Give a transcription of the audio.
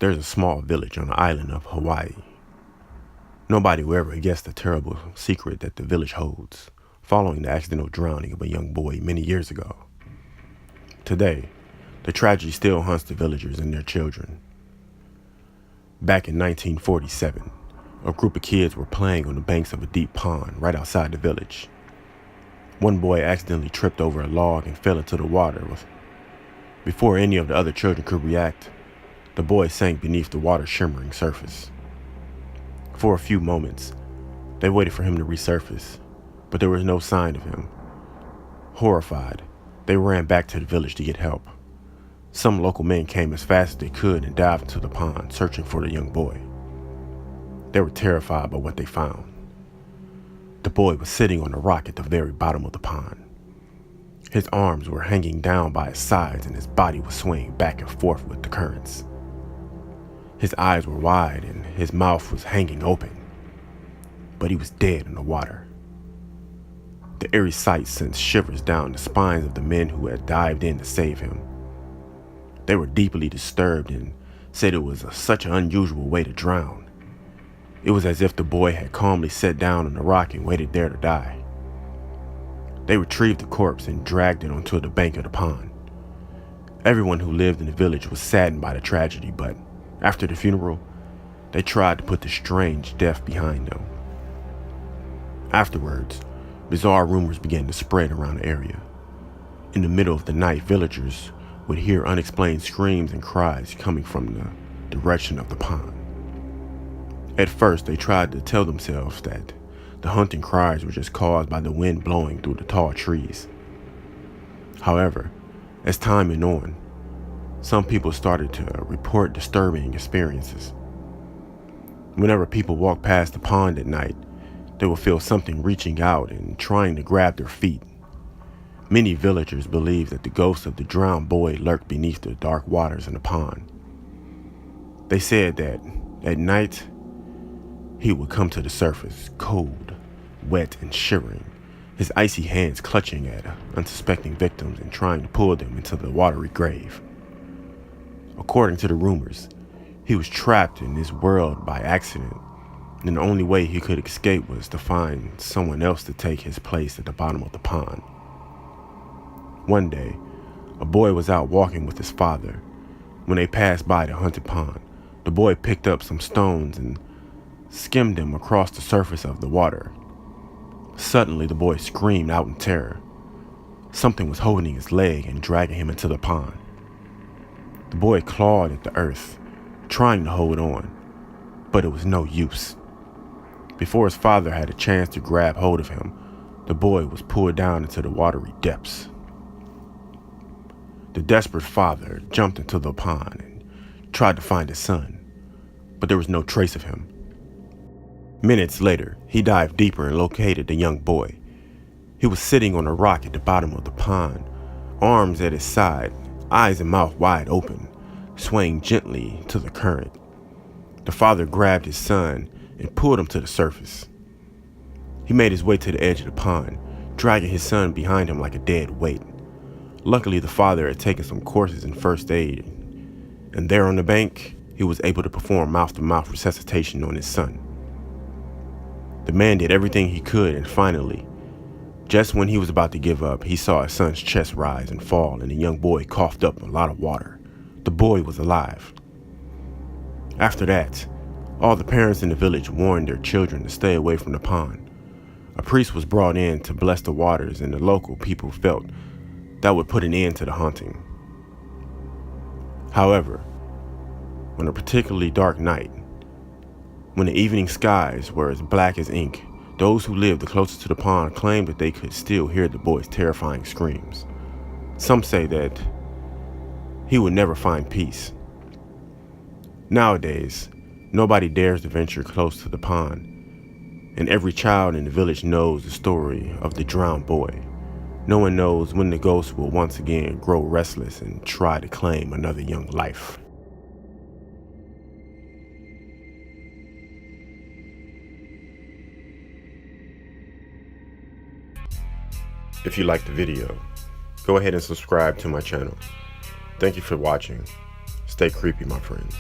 There's a small village on the island of Hawaii. Nobody will ever guess the terrible secret that the village holds, following the accidental drowning of a young boy many years ago. Today, the tragedy still haunts the villagers and their children. Back in 1947, a group of kids were playing on the banks of a deep pond right outside the village. One boy accidentally tripped over a log and fell into the water. Before any of the other children could react, the boy sank beneath the water's shimmering surface. For a few moments, they waited for him to resurface, but there was no sign of him. Horrified, they ran back to the village to get help. Some local men came as fast as they could and dived into the pond, searching for the young boy. They were terrified by what they found. The boy was sitting on a rock at the very bottom of the pond. His arms were hanging down by his sides and his body was swaying back and forth with the currents. His eyes were wide and his mouth was hanging open, but he was dead in the water. The eerie sight sent shivers down the spines of the men who had dived in to save him. They were deeply disturbed and said it was such an unusual way to drown. It was as if the boy had calmly sat down on the rock and waited there to die. They retrieved the corpse and dragged it onto the bank of the pond. Everyone who lived in the village was saddened by the tragedy, but after the funeral, they tried to put the strange death behind them. Afterwards, bizarre rumors began to spread around the area. In the middle of the night, villagers would hear unexplained screams and cries coming from the direction of the pond. At first, they tried to tell themselves that the haunting cries were just caused by the wind blowing through the tall trees. However, as time went on, some people started to report disturbing experiences. Whenever people walked past the pond at night, they would feel something reaching out and trying to grab their feet. Many villagers believed that the ghost of the drowned boy lurked beneath the dark waters in the pond. They said that at night, he would come to the surface, cold, wet, and shivering, his icy hands clutching at unsuspecting victims and trying to pull them into the watery grave. According to the rumors, he was trapped in this world by accident, and the only way he could escape was to find someone else to take his place at the bottom of the pond. One day, a boy was out walking with his father. When they passed by the haunted pond, the boy picked up some stones and skimmed them across the surface of the water. Suddenly, the boy screamed out in terror. Something was holding his leg and dragging him into the pond. The boy clawed at the earth, trying to hold on, but it was no use. Before his father had a chance to grab hold of him, the boy was pulled down into the watery depths. The desperate father jumped into the pond and tried to find his son, but there was no trace of him. Minutes later, he dived deeper and located the young boy. He was sitting on a rock at the bottom of the pond, arms at his side, eyes and mouth wide open, swaying gently to the current. The father grabbed his son and pulled him to the surface. He made his way to the edge of the pond, dragging his son behind him like a dead weight. Luckily, the father had taken some courses in first aid, and there on the bank, he was able to perform mouth-to-mouth resuscitation on his son. The man did everything he could, and finally, just when he was about to give up, he saw his son's chest rise and fall, and the young boy coughed up a lot of water. The boy was alive. After that, all the parents in the village warned their children to stay away from the pond. A priest was brought in to bless the waters, and the local people felt that would put an end to the haunting. However, on a particularly dark night, when the evening skies were as black as ink, those who lived the closest to the pond claimed that they could still hear the boy's terrifying screams. Some say that he would never find peace. Nowadays, nobody dares to venture close to the pond, and every child in the village knows the story of the drowned boy. No one knows when the ghost will once again grow restless and try to claim another young life. If you liked the video, go ahead and subscribe to my channel. Thank you for watching. Stay creepy, my friends.